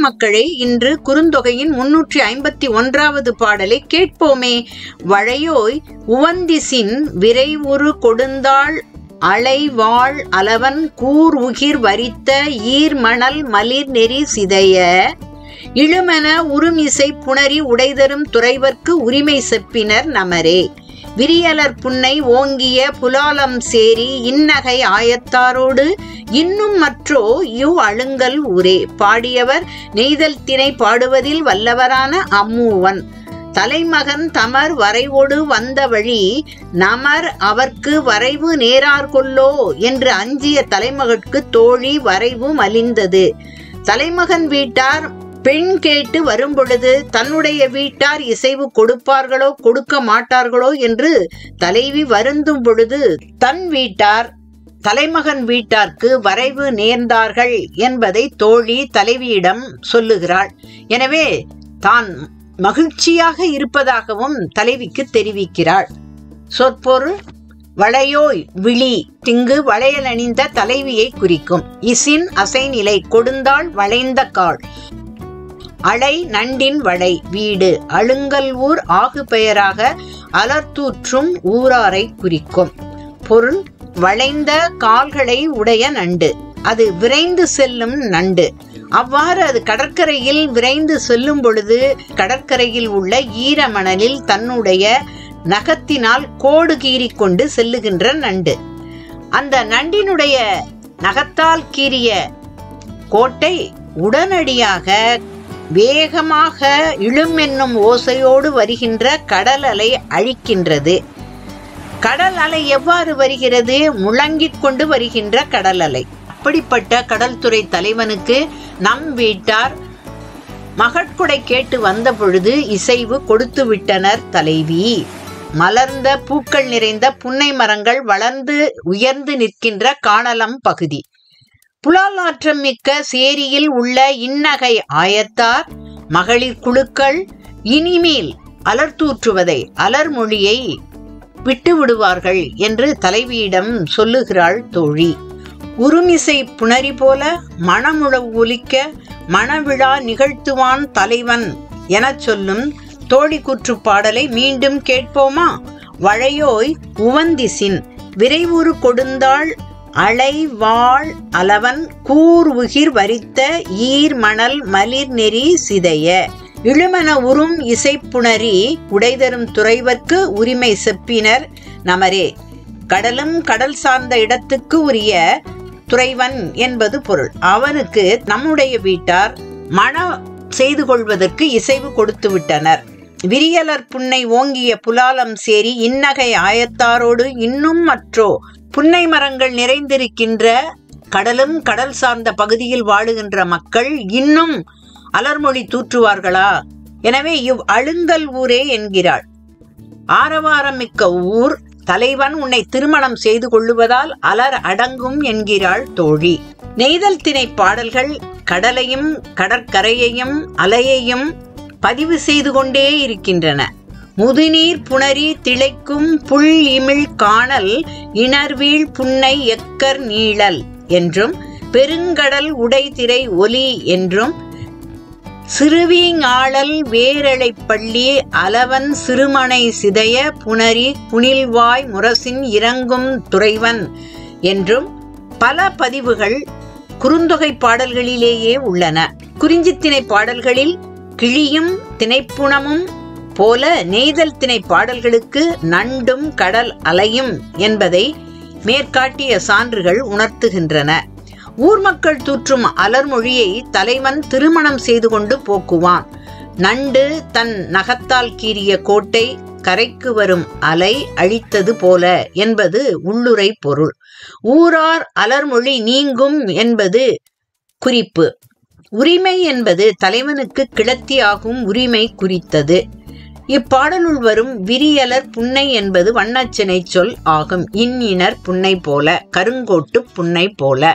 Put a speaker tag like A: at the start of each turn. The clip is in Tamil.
A: மக்களே, இன்று குறுந்தொகையின் 351வது பாடலை கேட்போமே. வளையோய் உவந்திசின் விரைவுறு கொடுந்தாள் அலைவாள் அலவன் கூர் உகிர் வரித்த ஈர்மணல் மலிர் நெறி சிதைய இழுமென உருமிசை புணரி உடைதரும் துறைவர்க்கு உரிமை செப்பினர் நமரே. விரியலர் புன்னை ஓங்கிய புலாலம் சேரி இன்னகை ஆயத்தாரோடு இன்னும் மற்றோ இவ் அழுங்கல் ஊரே. பாடியவர் நெய்தல் திணை பாடுவதில் வல்லவரான அம்மூவன். தலைமகன் தமர் வரைவோடு வந்த வழி நமர் அவர்க்கு வரைவு நேரார் கொல்லோ என்று அஞ்சிய தலைமகற்கு தோழி வரைவு மலிந்தது. தலைமகன் வீட்டார் பெண் கேட்டு வரும்பொழுது தன்னுடைய வீட்டார் இசைவு கொடுப்பார்களோ கொடுக்க மாட்டார்களோ என்று தலைவி வருந்தும் பொழுது தன் வீட்டார் தலைமகன் வீட்டார்க்கு வரைவு நேர்ந்தார்கள் என்பதை தோழி தலைவியிடம் சொல்லுகிறாள். எனவே தான் மகிழ்ச்சியாக இருப்பதாகவும் தலைவிக்கு தெரிவிக்கிறாள். சொற்பொருள்: வளையோய் விழி திங்கு வளையல் அணிந்த தலைவியை குறிக்கும். இசின் அசைநிலை கொடுந்தாள் வளைந்த கால். அலை நண்டின் வளை வீடு. அழுங்கல் ஊர் ஆகு பெயராக அலர்த்தூற்றும் ஊராரை குறிக்கும். பொருள்: வளைந்த கால்களை உடைய நண்டு. அது விரைந்து செல்லும் நண்டு. அவ்வாறு அது கடற்கரையில் விரைந்து செல்லும் பொழுது கடற்கரையில் உள்ள ஈரமணலில் தன்னுடைய நகத்தினால் கோடு கீறிக்கொண்டு செல்லுகின்ற நண்டு. அந்த நண்டினுடைய நகத்தால் கீறிய கோட்டை உடனடியாக வேகமாக இழும் என்னும் ஓசையோடு வருகின்ற கடல் அலை அழிக்கின்றது. கடல் அலை எவ்வாறு வருகிறது? முழங்கிக் கொண்டு வருகின்ற கடல் அலை. அப்படிப்பட்ட கடல் துறை தலைவனுக்கு நம் வீட்டார் மகட்கொடை கேட்டு வந்த பொழுது இசைவு கொடுத்து விட்டனர் தலைவி. மலர்ந்த பூக்கள் நிறைந்த புன்னை மரங்கள் வளர்ந்து உயர்ந்து நிற்கின்ற காணலம் பகுதி. புலால் நாற்றம் மிக்க சேரியில் உள்ள இன்னகை ஆயத்தார் மகளிர் குழுக்கள் இனிமேல் அலர்த்தூற்றுவதை அலர்மொழியை விட்டு விடுவார்கள் என்று தலைவியிடம் சொல்லுகிறாள் தோழி. உருமிசை புணரி போல மணமுழவு ஒலிக்க மணவிழா நிகழ்த்துவான் தலைவன் என சொல்லும் தோழி கூற்று பாடலை மீண்டும் கேட்போமா? வளையோய் உவந்திசின் விரைவுறு கொடுந்தாள் அலைவாள் அலவன் கூர் உகிர் வரித்த ஈர்மணல் மலிர் நெறி சிதைய இழுமென உறும் இசைப்புணரி உடைதரும் துறைவர்க்கு உரிமை செப்பினர் நமரே. கடலும் கடல் சார்ந்த இடத்துக்கு உரிய துறைவன் என்பது பொருள். அவனுக்கு நம்முடைய வீட்டார் மணம் செய்து கொள்வதற்கு இசைவு கொடுத்து விட்டனர். விரியலர் புன்னை ஓங்கிய புலாலம் சேரி இன்னகை ஆயத்தாரோடு இன்னும் மற்றோ. புன்னை மரங்கள் நிறைந்திருக்கின்ற கடலும் கடல் சார்ந்த பகுதியில் வாழுகின்ற மக்கள் இன்னும் அலர்மொழி தூற்றுவார்களா? எனவே இவ் அழுங்கல் ஊரே என்கிறாள். ஆரவாரம் மிக்க ஊர். தலைவன் உன்னை திருமணம் செய்து கொள்ளுவதால் அலர் அடங்கும் என்கிறாள் தோழி. நெய்தல் திணை பாடல்கள் கடலையும் கடற்கரையையும் அலையையும் பதிவு செய்து கொண்டே இருக்கின்றன. முதுநீர் புணரி திளைக்கும் புல் இமிழ் காணல் இணர்வீழ் புன்னை எக்கர் நீழல் என்றும் பெருங்கடல் உடைதிரை ஒலி என்றும் சிறுவீங்காழல் வேரளை பள்ளி அலவன் சிறுமனை சிதைய புணரி புனில்வாய் முரசின் இறங்கும் துறைவன் என்றும் பல பதிவுகள் குறுந்தொகை பாடல்களிலேயே உள்ளன. குறிஞ்சித்திணை பாடல்களில் கிளியும் திணைப்புணமும் போல நெய்தல் திணை பாடல்களுக்கு நண்டும் கடல் அலையும் என்பதை மேற்காட்டிய சான்றுகள் உணர்த்துகின்றன. ஊர் மக்கள் தூற்றும் அலர்மொழியை தலைவன் திருமணம் செய்து கொண்டு போக்குவான். நண்டு தன் நகத்தால் கீறிய கோட்டை கரைக்கு வரும் அலை அழித்தது போல என்பது உள்ளுரை பொருள். ஊரார் அலர்மொழி நீங்கும் என்பது குறிப்பு. உரிமை என்பது தலைவனுக்கு கிளத்தியாகும் உரிமை குறித்தது. இப்பாடலுள் வரும் விரியலர் புன்னை என்பது வண்ணச்சினை சொல் ஆகும். இன்னினர் புன்னை போல, கருங்கோட்டு புன்னை போல.